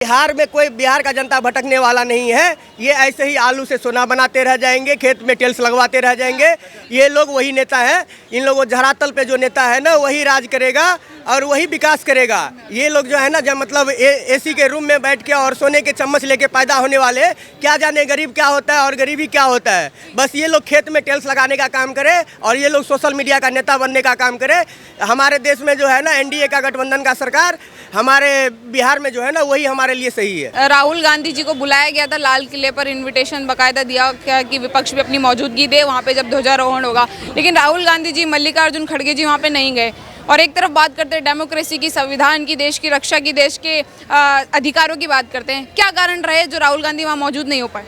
बिहार का जनता भटकने वाला नहीं है। ये ऐसे ही आलू से सोना बनाते रह जाएंगे, खेत में टेल्स लगवाते रह जाएंगे। ये लोग वही नेता है। इन लोगों धरातल पे जो नेता है ना, वही राज करेगा और वही विकास करेगा। ये लोग जो है ना, जब मतलब एसी के रूम में बैठ के और सोने के चम्मच लेके पैदा होने वाले, क्या जाने गरीब क्या होता है और गरीबी क्या होता है। बस ये लोग खेत में टेल्स लगाने का काम करे और ये लोग सोशल मीडिया का नेता बनने का काम करे। हमारे देश में जो है ना, एनडीए का गठबंधन का सरकार, हमारे बिहार में जो है ना, वही हमारे लिए सही है। राहुल गांधी जी को बुलाया गया था लाल किले पर, इनविटेशन बाकायदा दिया क्या कि विपक्ष भी अपनी मौजूदगी दे वहाँ पे जब ध्वजारोहण होगा, लेकिन राहुल गांधी जी, मल्लिकार्जुन खड़गे जी वहाँ पे नहीं गए। और एक तरफ बात करते हैं डेमोक्रेसी की, संविधान की, देश की रक्षा की, देश के अधिकारों की बात करते हैं। क्या कारण रहे जो राहुल गांधी वहाँ मौजूद नहीं हो पाए?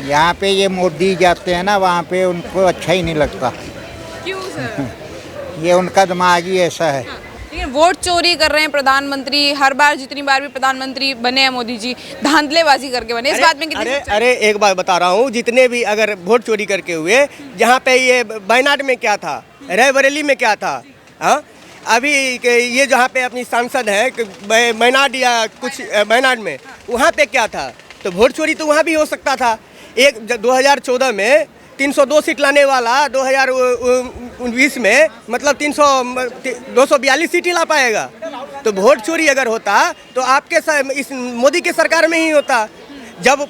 यहाँ पे ये मोदी जाते हैं ना, वहाँ पे उनको अच्छा ही नहीं लगता। क्यों सर? ये उनका दिमाग ही ऐसा है। लेकिन वोट चोरी कर रहे हैं प्रधानमंत्री, हर बार जितनी बार भी प्रधानमंत्री बने हैं मोदी जी, धांधलेबाजी करके बने। इस बात में कितनी अरे एक बात बता रहा हूँ, जितने भी अगर वोट चोरी करके हुए, जहाँ पे ये वायनाड में क्या था, रायबरेली में क्या था, हाँ अभी ये जहाँ पे अपनी सांसद है वायनाड या कुछ वायनाड में, वहाँ पे क्या था, तो वोट चोरी तो वहाँ भी हो सकता था। 2014 में 302 सीट लाने वाला 2019 में मतलब 242 सीट ही ला पाएगा। तो वोट चोरी अगर होता तो आपके इस मोदी के सरकार में ही होता। जब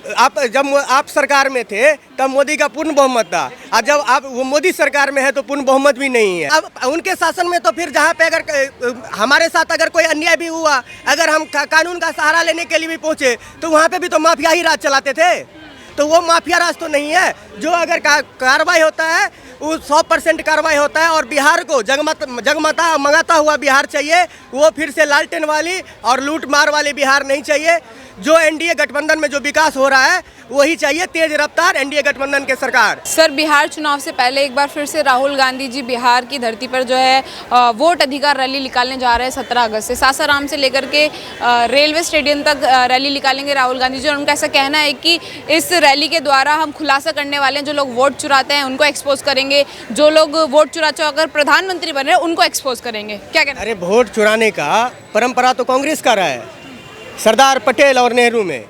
आप सरकार में थे तब मोदी का पूर्ण बहुमत था, और जब आप वो मोदी सरकार में है तो पूर्ण बहुमत भी नहीं है। अब उनके शासन में तो फिर जहाँ पे अगर हमारे साथ अगर कोई अन्याय भी हुआ, अगर हम कानून का सहारा लेने के लिए भी पहुँचे, तो वहाँ पे भी तो माफिया ही राज चलाते थे। तो वो माफिया राज तो नहीं है। जो अगर कार्रवाई होता है वो 100% कार्रवाई होता है। और बिहार को जगमता मंगाता हुआ बिहार चाहिए। वो फिर से लालटेन वाली और लूट मार वाली बिहार नहीं चाहिए। जो एनडीए गठबंधन में जो विकास हो रहा है वही चाहिए, तेज रफ्तार एनडीए गठबंधन के सरकार। सर, बिहार चुनाव से पहले एक बार फिर से राहुल गांधी जी बिहार की धरती पर जो है वोट अधिकार रैली निकालने जा रहे हैं 17 अगस्त से। सासाराम से लेकर के रेलवे स्टेडियम तक रैली निकालेंगे राहुल गांधी जी। और उनका ऐसा कहना है कि इस रैली के द्वारा हम खुलासा करने वाले हैं, जो लोग वोट चुराते हैं उनको एक्सपोज करेंगे, जो लोग वोट चुरा अगर प्रधानमंत्री बन रहे हैं उनको एक्सपोज करेंगे। क्या कहना? अरे वोट चुराने का परंपरा तो कांग्रेस का रहा है, सरदार पटेल और नेहरू में।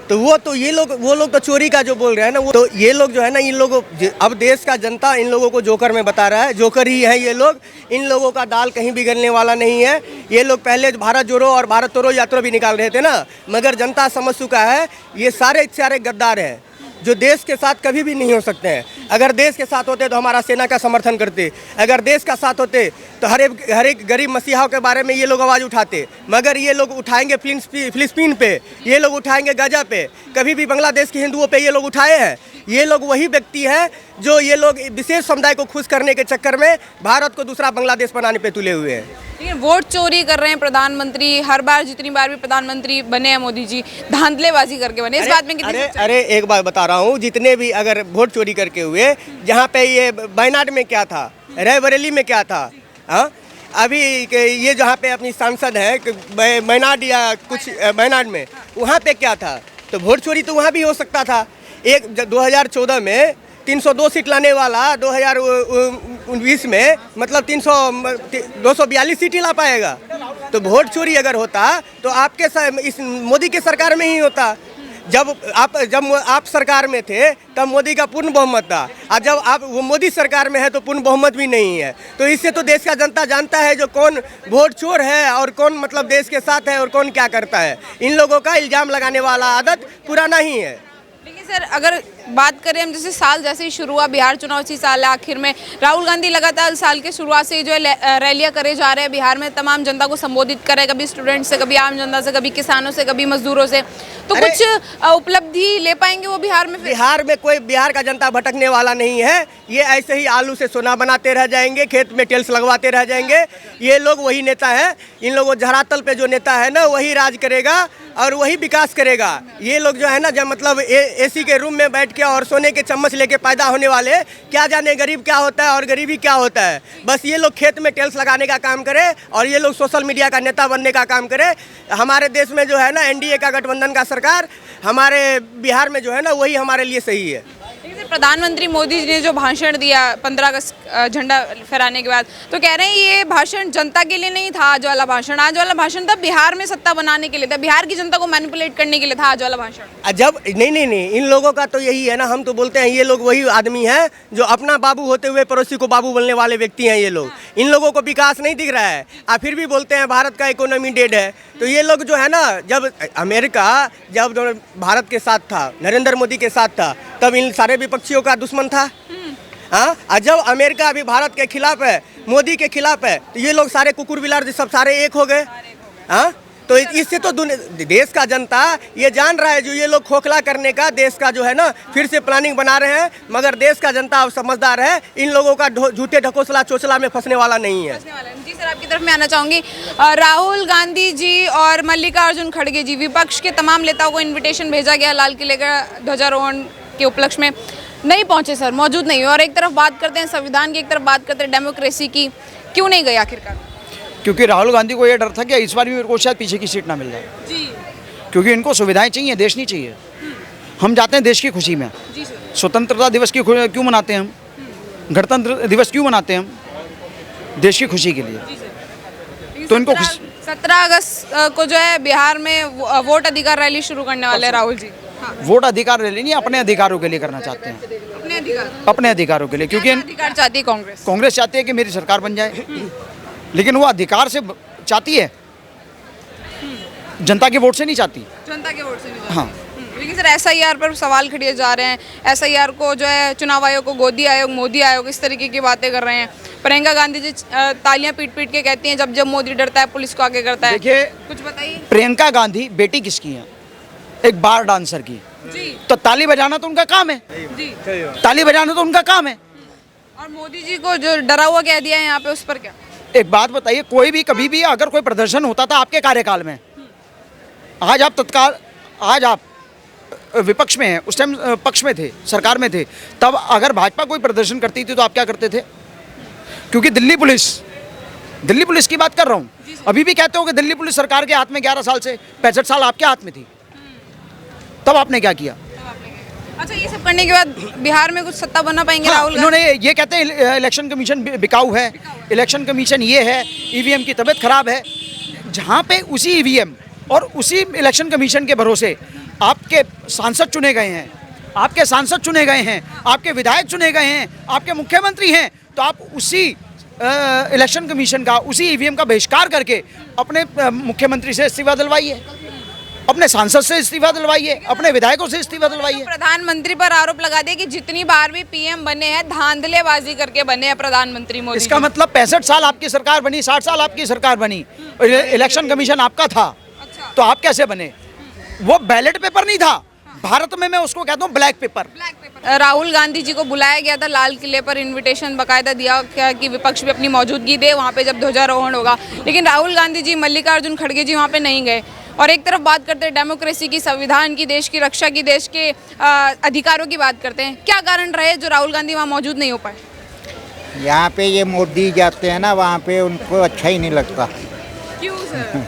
तो वो लोग तो चोरी का जो बोल रहे हैं ना, वो तो ये लोग जो है ना, इन लोगों, अब देश का जनता इन लोगों को जोकर में बता रहा है। जोकर ही है ये लोग। इन लोगों का दाल कहीं बिगड़ने वाला नहीं है। ये लोग पहले भारत जोड़ो और भारत तोड़ो यात्रा भी निकाल रहे थे ना, मगर जनता समझ चुका है ये सारे गद्दार हैं जो देश के साथ कभी भी नहीं हो सकते हैं। अगर देश के साथ होते तो हमारा सेना का समर्थन करते, अगर देश का साथ होते तो हर एक गरीब मसीहाओं के बारे में ये लोग आवाज़ उठाते। मगर ये लोग उठाएंगे फिलिस्तीन पे, ये लोग उठाएंगे गाजा पे, कभी भी बांग्लादेश के हिंदुओं पे ये लोग उठाए हैं। ये लोग वही व्यक्ति हैं जो ये लोग विशेष समुदाय को खुश करने के चक्कर में भारत को दूसरा बांग्लादेश बनाने पे तुले हुए हैं। लेकिन वोट चोरी कर रहे हैं प्रधानमंत्री, हर बार जितनी बार भी प्रधानमंत्री बने हैं मोदी जी, धांधलेबाजी करके बने। इस बात में कितनी अरे एक बात बता रहा हूँ, जितने भी अगर वोट चोरी करके हुए, जहाँ पे ये वायनाड में क्या था, रायबरेली में क्या था, हाँ अभी ये जहाँ पे अपनी सांसद है वायनाड या कुछ वायनाड में, वहाँ पे क्या था, तो वोट चोरी तो वहाँ भी हो सकता था। 2014 में 302 सीट लाने वाला 2019 में मतलब 242 सीट ही ला पाएगा। तो वोट चोरी अगर होता तो आपके इस मोदी के सरकार में ही होता। जब आप सरकार में थे तब मोदी का पूर्ण बहुमत था, और जब आप वो मोदी सरकार में है तो पूर्ण बहुमत भी नहीं है। तो इससे तो देश का जनता जानता है जो कौन वोट चोर है और कौन मतलब देश के साथ है और कौन क्या करता है। इन लोगों का इल्जाम लगाने वाला आदत पुराना ही है। लेकिन सर, अगर बात करें हम, जैसे साल जैसे ही शुरू हुआ बिहार चुनाव, इसी साल आखिर में राहुल गांधी लगातार साल के शुरुआत से जो है रैलियां करे जा रहे हैं बिहार में, तमाम जनता को संबोधित करे, कभी स्टूडेंट से, कभी आम जनता से, कभी किसानों से, कभी मजदूरों से। तो कुछ उपलब्धि ले पाएंगे वो बिहार में? बिहार का जनता भटकने वाला नहीं है। ये ऐसे ही आलू से सोना बनाते रह जाएंगे, खेत में टेल्स लगवाते रह जाएंगे। ये लोग वही नेता है। इन लोगों धरातल पे जो नेता है ना, वही राज करेगा और वही विकास करेगा। ये लोग जो है ना, जब मतलब एसी के रूम में बैठ के और सोने के चम्मच लेके पैदा होने वाले, क्या जाने गरीब क्या होता है और गरीबी क्या होता है। बस ये लोग खेत में टेल्स लगाने का काम करे और ये लोग सोशल मीडिया का नेता बनने का काम करे। हमारे देश में जो है ना, एनडीए का गठबंधन का सरकार, हमारे बिहार में जो है ना, वही हमारे लिए सही है। प्रधानमंत्री मोदी जी ने जो भाषण दिया 15 अगस्त झंडा फहराने के बाद, तो कह रहे हैं ये भाषण जनता के लिए नहीं था। आज वाला भाषण था बिहार में सत्ता बनाने के लिए था, बिहार की जनता को मैनिपुलेट करने के लिए था आज वाला भाषण। जब नहीं, इन लोगों का तो यही है ना, हम तो बोलते हैं ये लोग वही आदमी हैं जो अपना बाबू होते हुए पड़ोसी को बाबू बोलने वाले व्यक्ति हैं ये लोग। इन लोगों को विकास नहीं दिख रहा है, आप फिर भी बोलते हैं भारत का इकोनॉमी डेड है। तो ये लोग जो है ना, जब अमेरिका जब भारत के साथ था, नरेंद्र मोदी के साथ था, तब इन सारे विपक्षियों का दुश्मन था। हाँ, और जब अमेरिका अभी भारत के खिलाफ है, मोदी के खिलाफ है, तो ये लोग सारे कुकुर बिलार सब सारे एक हो गए। हाँ, तो इससे तो देश का जनता ये जान रहा है, जो ये लोग खोखला करने का देश का जो है ना फिर से प्लानिंग बना रहे हैं, मगर देश का जनता अब समझदार है, इन लोगों का झूठे ढकोसला चोचला में फंसने वाला नहीं है। जी सर, आपकी तरफ मैं आना चाहूंगी। राहुल गांधी जी और मल्लिकार्जुन खड़गे जी, विपक्ष के तमाम नेताओं को इन्विटेशन भेजा गया लाल किले का ध्वजारोहण के उपलक्ष्य में, नहीं पहुंचे सर, मौजूद नहीं हुए। और एक तरफ बात करते हैं संविधान की, एक तरफ बात करते हैं डेमोक्रेसी की, क्यों नहीं गए आखिरकार? क्योंकि राहुल गांधी को यह डर था कि इस बार भी मेरे को शायद पीछे की सीट ना मिल जाए जी, क्योंकि इनको सुविधाएं चाहिए, देश नहीं चाहिए। हम जाते हैं देश की खुशी में। जी सर। स्वतंत्रता दिवस की क्यों मनाते हैं हम? गणतंत्र दिवस क्यों मनाते हैं हम? देश की खुशी के लिए। तो इनको 17 अगस्त को जो है बिहार में वोट अधिकार रैली शुरू करने वाले हैं राहुल जी। हाँ। वोट अधिकार रैली नहीं, अपने अधिकारों के लिए करना चाहते हैं, अपने अधिकारों के लिए। क्योंकि अधिकार चाहती है कांग्रेस चाहती है कि मेरी सरकार बन जाए, लेकिन वो अधिकार से चाहती है, जनता के वोट से नहीं चाहती। जनता के वोट से नहीं। हाँ, लेकिन सर एसआईआर पर सवाल खड़े जा रहे हैं। एसआईआर को जो है चुनाव आयोग को गोदी आयोग, मोदी आयोग, इस तरीके की बातें कर रहे हैं। प्रियंका गांधी जी तालियां पीट पीट के कहती हैं जब जब मोदी डरता है पुलिस को आगे करता है। देखिए, कुछ बताइए। प्रियंका गांधी बेटी किसकी है? एक बार डांसर की। जी। तो ताली बजाना तो उनका काम है। जी। ताली बजाना तो उनका काम है। और मोदी जी को जो डरा हुआ कह दिया है यहाँ पे, उस पर क्या? एक बात बताइए, कोई भी कभी भी अगर कोई प्रदर्शन होता था आपके कार्यकाल में, आज आप विपक्ष में हैं, उस टाइम पक्ष में थे, सरकार में थे, तब अगर भाजपा कोई प्रदर्शन करती थी तो आप क्या करते थे? क्योंकि दिल्ली पुलिस की बात कर रहा हूँ, अभी भी कहते हो कि दिल्ली पुलिस सरकार के हाथ में 11 साल से 65 साल आपके हाथ में थी, तब आपने क्या किया? अच्छा, ये सब करने के बाद बिहार में कुछ सत्ता बना पाएंगे राहुल? इन्होंने ये कहते हैं इलेक्शन कमीशन बिकाऊ है, इलेक्शन कमीशन ये है, ईवीएम की तबीयत खराब है। जहाँ पे उसी ईवीएम और उसी इलेक्शन कमीशन के भरोसे आपके सांसद चुने गए हैं, आपके विधायक चुने गए हैं, आपके मुख्यमंत्री हैं, तो आप उसी इलेक्शन कमीशन का, उसी ईवीएम का बहिष्कार करके अपने मुख्यमंत्री से इस्तीफा दिलवाइए, अपने सांसद से इस्तीफा दिलवाइए, अपने विधायकों से इस्तीफा दिलवाइए। प्रधानमंत्री पर आरोप लगा दिया कि जितनी बार भी पीएम बने हैं धांधलेबाजी करके बने हैं प्रधानमंत्री मोदी। इसका मतलब 65 साल आपकी सरकार बनी, 60 साल आपकी सरकार बनी, इलेक्शन कमीशन आपका था। अच्छा। तो आप कैसे बने? वो बैलेट पेपर नहीं था, भारत में मैं उसको कहता हूँ ब्लैक पेपर। राहुल गांधी जी को बुलाया गया था लाल किले पर, इनविटेशन बाकायदा दिया क्या कि विपक्ष भी अपनी मौजूदगी दे वहाँ पे जब ध्वजारोहण होगा, लेकिन राहुल गांधी जी, मल्लिकार्जुन खड़गे जी वहाँ पे नहीं गए। और एक तरफ बात करते हैं डेमोक्रेसी की, संविधान की, देश की रक्षा की, देश के अधिकारों की बात करते हैं। क्या कारण रहे जो राहुल गांधी वहाँ मौजूद नहीं हो पाए? यहाँ पे ये मोदी जाते हैं ना, वहाँ पे उनको अच्छा ही नहीं लगता। क्यों सर?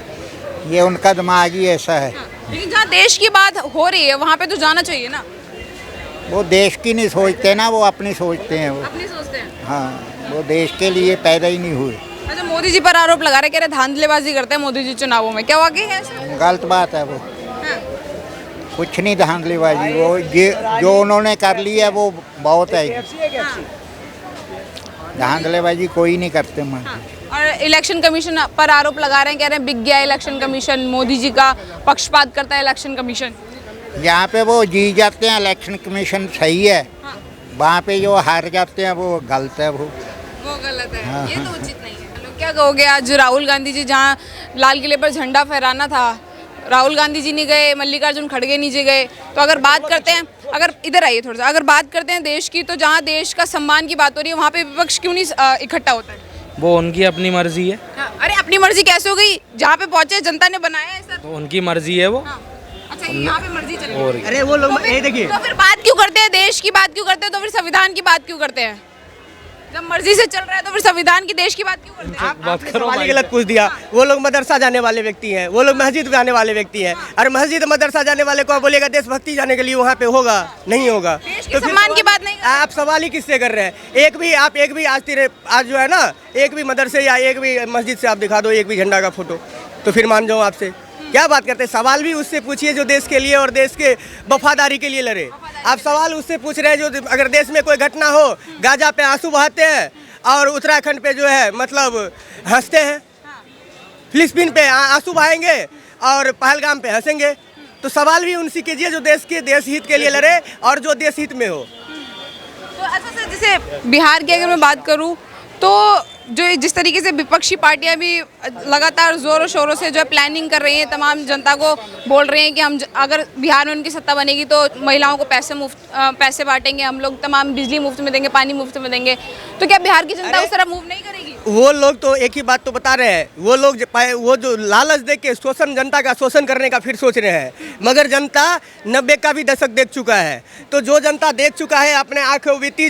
ये उनका दिमाग ही ऐसा है। लेकिन जहाँ देश की बात हो रही है वहाँ पे तो जाना चाहिए ना। वो देश की नहीं सोचते ना, वो अपनी सोचते हैं। वो अपनी सोचते हैं। हाँ, वो देश के लिए पैदा ही नहीं हुए। अच्छा, मोदी जी पर आरोप लगा रहे, कह रहे धांधलेबाजी करते हैं मोदी जी चुनावों में, क्या वाकई है ऐसा? गलत बात है वो। हाँ। कुछ नहीं धांधलीबाजी, वो ये जो उन्होंने कर लिया है वो बहुत है। धांधलीबाजी कोई नहीं करते। और इलेक्शन कमीशन पर आरोप लगा रहे हैं, कह रहे हैं बिक गया इलेक्शन कमीशन, मोदी जी का पक्षपात करता है इलेक्शन कमीशन। यहाँ पे वो जीत जाते हैं, इलेक्शन कमीशन सही है। हाँ। वहाँ पे जो हार जाते हैं वो गलत है। वो गलत है। हाँ। ये तो उचित नहीं है। लोग क्या कहोगे, आज राहुल गांधी जी जहाँ लाल किले पर झंडा फहराना था, राहुल गांधी जी नहीं गए, मल्लिकार्जुन खड़गे नहीं गए। तो अगर बात करते हैं, अगर इधर आइए थोड़ा सा, अगर बात करते हैं देश की, तो जहाँ देश का सम्मान की बात हो रही है वहाँ पे विपक्ष क्यों नहीं इकट्ठा होता है? वो उनकी अपनी मर्जी है। हाँ। अरे अपनी मर्जी कैसे हो गई? जहाँ पे पहुँचे जनता ने बनाया है सर। तो उनकी मर्जी है वो। हाँ। अच्छा, यहाँ पे मर्जी चल रही है। अरे वो लोग ये देखिए, तो फिर बात क्यों करते हैं, देश की बात क्यों करते हैं, तो फिर संविधान की बात क्यों करते हैं? जब मर्जी से चल रहा है तो फिर संविधान की देश की बात क्यों करते हैं? आपने सवाल ही गलत पूछ दिया। वो लोग मदरसा जाने वाले व्यक्ति हैं, वो लोग मस्जिद जाने वाले व्यक्ति हैं। और मस्जिद मदरसा जाने वाले को आप बोलेगा देशभक्ति जाने के लिए वहाँ पे होगा? नहीं होगा। देश के तो फिर सम्मान की बात नहीं कर रहे। आप सवाल ही किससे कर रहे हैं? एक भी आज जो है ना, एक भी मदरसे या एक भी मस्जिद से आप दिखा दो एक भी झंडा का फोटो, तो फिर मान जाओ आपसे। क्या बात करते हैं? सवाल भी उससे पूछिए जो देश के लिए और देश के वफादारी के लिए लड़े। आप सवाल उससे पूछ रहे हैं जो अगर देश में कोई घटना हो, गाजा पे आंसू बहाते हैं और उत्तराखंड पे जो है मतलब हंसते हैं, फिलिस्तीन पे आंसू बहाएंगे और पहलगाम पे हंसेंगे। तो सवाल भी उनसे कीजिए जो देश हित के लिए लड़े और जो देश हित में हो। तो अच्छा सर, जैसे बिहार की अगर मैं बात करूं तो जो जिस तरीके से विपक्षी पार्टियां भी लगातार जोरों शोरों से जो है प्लानिंग कर रही हैं, तमाम जनता को बोल रहे हैं कि हम अगर बिहार में उनकी सत्ता बनेगी तो महिलाओं को पैसे बांटेंगे, हम लोग तमाम बिजली मुफ्त में देंगे, पानी मुफ्त में देंगे। तो क्या बिहार की जनता उस तरह मूव नहीं करेगी? वो लोग तो एक ही बात तो बता रहे हैं, वो जो लालच देख के जनता का शोषण करने का फिर सोच रहे हैं। मगर जनता 90 का भी दशक देख चुका है। तो जो जनता देख चुका है अपने आंखों बीती,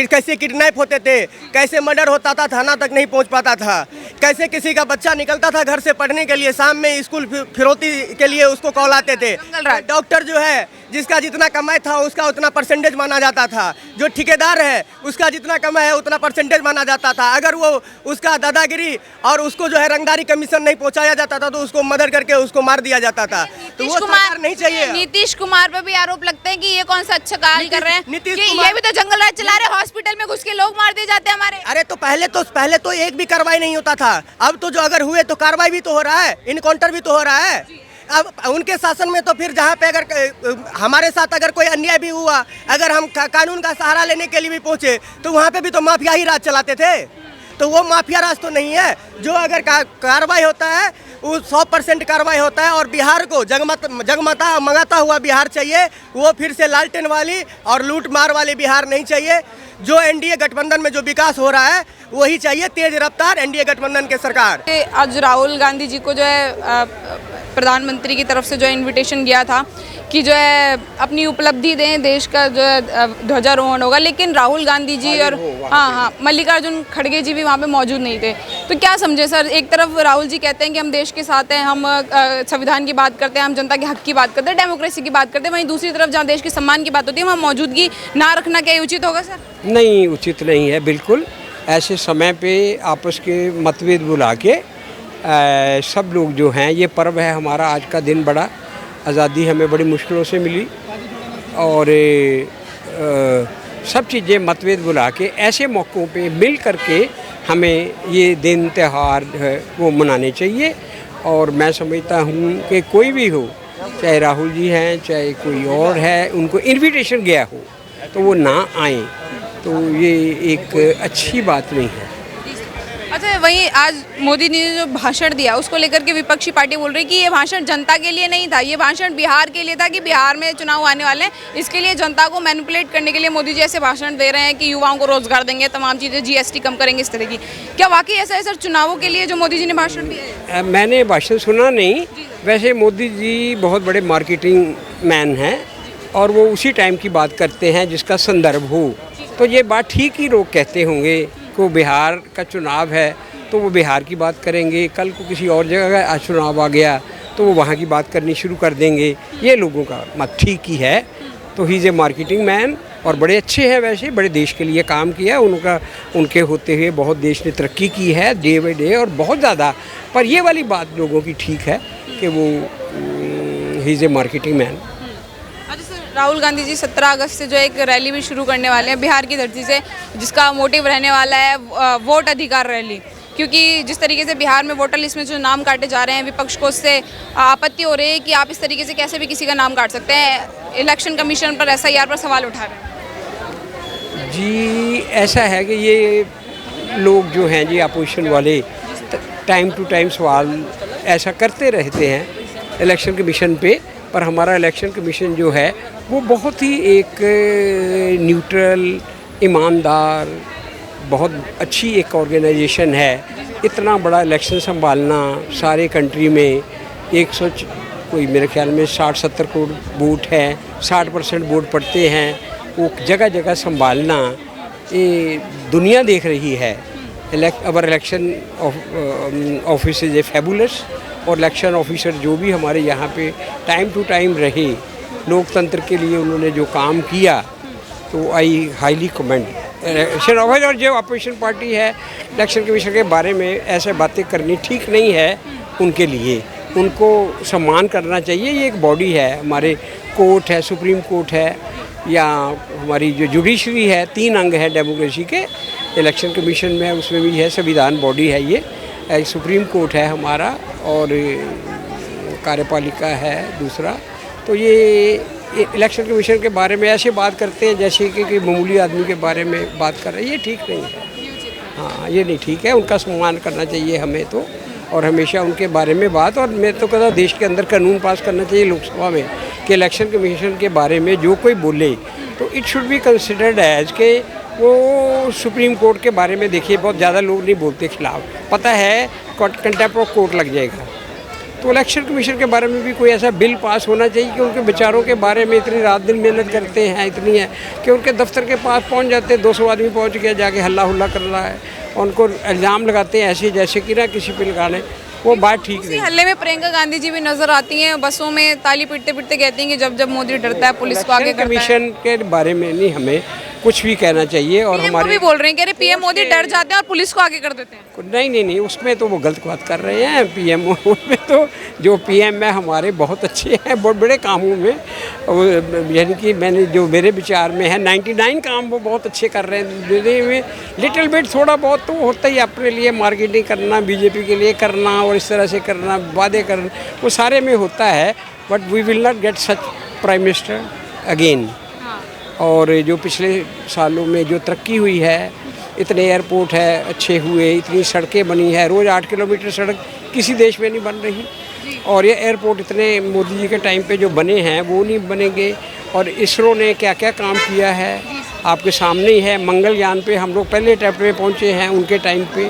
कैसे किडनैप होते थे, कैसे मर्डर होता था, थाना तक नहीं पहुंच पाता था, कैसे किसी का बच्चा निकलता था घर से पढ़ने के लिए, शाम में स्कूल फिरौती के लिए उसको कॉल आते थे। डॉक्टर जो है जिसका जितना कमाई था उसका उतना परसेंटेज माना जाता था, जो ठेकेदार है उसका जितना कमाई है उतना परसेंटेज माना जाता था। अगर वो उसका दादागिरी और उसको जो है रंगदारी कमीशन नहीं पहुंचाया जाता था तो उसको मर्डर करके उसको मार दिया जाता था। तो वो सरकार नहीं चाहिए। नीतीश कुमार पर भी आरोप लगते हैं कि ये कौन सा अच्छा कार्य कर रहे हैं, ये भी तो जंगल राज चला रहे हैं, हॉस्पिटल में घुस के लोग मार दिए जाते हैं हमारे। अरे तो पहले तो एक भी कार्रवाई नहीं होता था, अब तो जो अगर हुए तो कार्रवाई भी तो हो रहा है, इनकाउंटर भी तो हो रहा है। अब उनके शासन में तो फिर जहाँ पे अगर हमारे साथ अगर कोई अन्याय भी हुआ, अगर हम कानून का सहारा लेने के लिए भी पहुंचे तो वहाँ पे भी तो माफिया ही राज चलाते थे। तो वो माफिया राज तो नहीं है। जो अगर कार्रवाई होता है वो 100% कार्रवाई होता है। और बिहार को जगमता मंगाता हुआ बिहार चाहिए, वो फिर से लालटेन वाली और लूट मार वाली बिहार नहीं चाहिए। जो एनडीए गठबंधन में जो विकास हो रहा है वही चाहिए, तेज रफ्तार एनडीए गठबंधन के सरकार। आज राहुल गांधी जी को जो है प्रधानमंत्री की तरफ से जो इनविटेशन गया था कि जो है अपनी उपलब्धि दें, देश का जो है ध्वजारोहण होगा, लेकिन राहुल गांधी जी और मल्लिकार्जुन खड़गे जी भी वहाँ पे मौजूद नहीं थे। तो क्या समझे सर, एक तरफ राहुल जी कहते हैं कि हम देश के साथ हैं, हम संविधान की बात करते हैं, हम जनता के हक की बात करते हैं, डेमोक्रेसी की बात करते हैं, वहीं दूसरी तरफ जहाँ देश के सम्मान की बात होती है वहाँ मौजूदगी ना रखना क्या उचित होगा सर? नहीं, उचित नहीं है बिल्कुल। ऐसे समय पे आपस के मतभेद बुला के सब लोग जो हैं, ये पर्व है हमारा, आज का दिन बड़ा, आज़ादी हमें बड़ी मुश्किलों से मिली और सब चीज़ें मतभेद बुला के ऐसे मौक़ों पे मिल करके हमें ये दिन त्यौहार वो मनाने चाहिए। और मैं समझता हूँ कि कोई भी हो, चाहे राहुल जी हैं चाहे कोई और है, उनको इन्विटेशन गया हो तो वो ना आएँ, तो ये एक अच्छी बात नहीं है। अच्छा, वहीं आज मोदी ने जो भाषण दिया उसको लेकर के विपक्षी पार्टी बोल रही कि ये भाषण जनता के लिए नहीं था, ये भाषण बिहार के लिए था कि बिहार में चुनाव आने वाले हैं, इसके लिए जनता को मैनिपुलेट करने के लिए मोदी जी ऐसे भाषण दे रहे हैं कि युवाओं को रोजगार देंगे, तमाम चीज़ें, जीएसटी कम करेंगे, इस तरह की। क्या वाकई ऐसा है सर, चुनावों के लिए जो मोदी जी ने भाषण दिया है? मैंने भाषण सुना नहीं, वैसे मोदी जी बहुत बड़े मार्केटिंग मैन हैं और वो उसी टाइम की बात करते हैं जिसका संदर्भ हो। तो ये बात ठीक ही लोग कहते होंगे को बिहार का चुनाव है तो वो बिहार की बात करेंगे, कल को किसी और जगह का चुनाव आ गया तो वो वहाँ की बात करनी शुरू कर देंगे। ये लोगों का मत ठीक ही है। तो ही इज़ ए मार्केटिंग मैन और बड़े अच्छे हैं, वैसे बड़े देश के लिए काम किया उनके होते हुए बहुत देश ने तरक्की की है डे बाई डे और बहुत ज़्यादा। पर ये वाली बात लोगों की ठीक है कि वो he is a marketing man. Rahul Gandhi ji 17 अगस्त से जो एक रैली भी शुरू करने वाले हैं बिहार की धरती से, जिसका मोटिव रहने वाला है वोट अधिकार रैली, क्योंकि जिस तरीके से बिहार में वोटर लिस्ट में जो नाम काटे जा रहे हैं, विपक्ष को उससे आपत्ति हो रही है कि आप इस तरीके से कैसे भी किसी का नाम काट सकते हैं। इलेक्शन कमीशन पर SIR पर सवाल उठा रहे हैं। जी, ऐसा है कि ये लोग जो हैं जी अपोजिशन वाले टाइम टू टाइम सवाल ऐसा करते रहते हैं इलेक्शन कमीशन पे, पर हमारा इलेक्शन कमीशन जो है वो बहुत ही एक न्यूट्रल, ईमानदार, बहुत अच्छी एक ऑर्गेनाइजेशन है। इतना बड़ा इलेक्शन संभालना सारे कंट्री में, कोई मेरे ख्याल में 60-70 करोड़ वोट है, 60% वोट पड़ते हैं, वो जगह जगह संभालना ये दुनिया देख रही है। Our election office is a fabulous, और इलेक्शन ऑफिसर जो भी हमारे यहाँ पे टाइम टू टाइम रहे, लोकतंत्र के लिए उन्होंने जो काम किया, तो I highly commend election officer. और जो अपोजिशन पार्टी है, इलेक्शन कमीशन के बारे में ऐसे बातें करनी ठीक नहीं है उनके लिए, उनको सम्मान करना चाहिए। ये एक बॉडी है, हमारे कोर्ट है, सुप्रीम कोर्ट है, या हमारी जो जुडिशरी है, 3 अंग है डेमोक्रेसी के, इलेक्शन कमीशन में उसमें भी है, संविधान बॉडी है ये, सुप्रीम कोर्ट है हमारा, और कार्यपालिका है दूसरा। तो ये इलेक्शन कमीशन के बारे में ऐसे बात करते हैं जैसे कि मामूली आदमी के बारे में बात कर रहे हैं, ये ठीक नहीं है। हाँ, ये नहीं ठीक है, उनका सम्मान करना चाहिए हमें तो, और हमेशा उनके बारे में बात। और मैं तो कहता देश के अंदर कानून पास करना चाहिए लोकसभा में कि इलेक्शन कमीशन के बारे में जो कोई बोले तो it should be considered as के वो सुप्रीम कोर्ट के बारे में। देखिए, बहुत ज़्यादा लोग नहीं बोलते खिलाफ, पता है कंटेम्प्ट ऑफ कोर्ट लग जाएगा। तो इलेक्शन कमीशन के बारे में भी कोई ऐसा बिल पास होना चाहिए कि उनके विचारों के बारे में इतनी रात दिन मेहनत करते हैं, इतनी है कि उनके दफ्तर के पास पहुंच जाते हैं, 200 आदमी पहुंच गया, जाके हल्ला हुल्ला कर रहा है, और उनको इल्ज़ाम लगाते हैं ऐसे जैसे कि ना किसी पे लगाने, वो बात ठीक नहीं। हल्ले में प्रियंका गांधी जी भी नजर आती हैं, बसों में ताली पीटते पीटते कहती हैं कि जब जब मोदी डरता है पुलिस को आगे करता है। कमीशन के बारे में नहीं हमें कुछ भी कहना चाहिए। और हमारे भी बोल रहे हैं कि अरे पीएम मोदी डर जाते हैं और पुलिस को आगे कर देते हैं। नहीं, उसमें तो वो गलत बात कर रहे हैं। पीएम में तो जो पीएम है हमारे बहुत अच्छे हैं, बहुत बड़े कामों में, यानी कि मैंने जो मेरे विचार में है 99 काम वो बहुत अच्छे कर रहे हैं। लिटिल बिट थोड़ा बहुत तो होता ही, अपने लिए मार्केटिंग करना, बीजेपी के लिए करना और इस तरह से करना, वादे करना, वो सारे में होता है। But we will not get such prime minister again. और जो पिछले सालों में जो तरक्की हुई है, इतने एयरपोर्ट है अच्छे हुए, इतनी सड़कें बनी है, रोज़ 8 किलोमीटर सड़क किसी देश में नहीं बन रही, और ये एयरपोर्ट इतने मोदी जी के टाइम पे जो बने हैं वो नहीं बनेंगे। और इसरो ने क्या क्या काम किया है आपके सामने ही है। मंगलयान पे हम लोग पहले अटैम्प्ट में पहुँचे हैं उनके टाइम पे।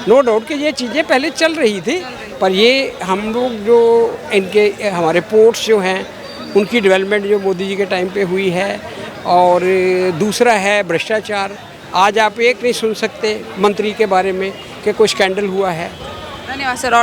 नो डाउट कि ये चीज़ें पहले चल रही थी, पर ये हम लोग जो इनके हमारे पोर्ट्स जो हैं उनकी डेवलपमेंट जो मोदी जी के टाइम पे हुई है। और दूसरा है भ्रष्टाचार। आज आप एक नहीं सुन सकते मंत्री के बारे में कि कोई स्कैंडल हुआ है। धन्यवाद सर।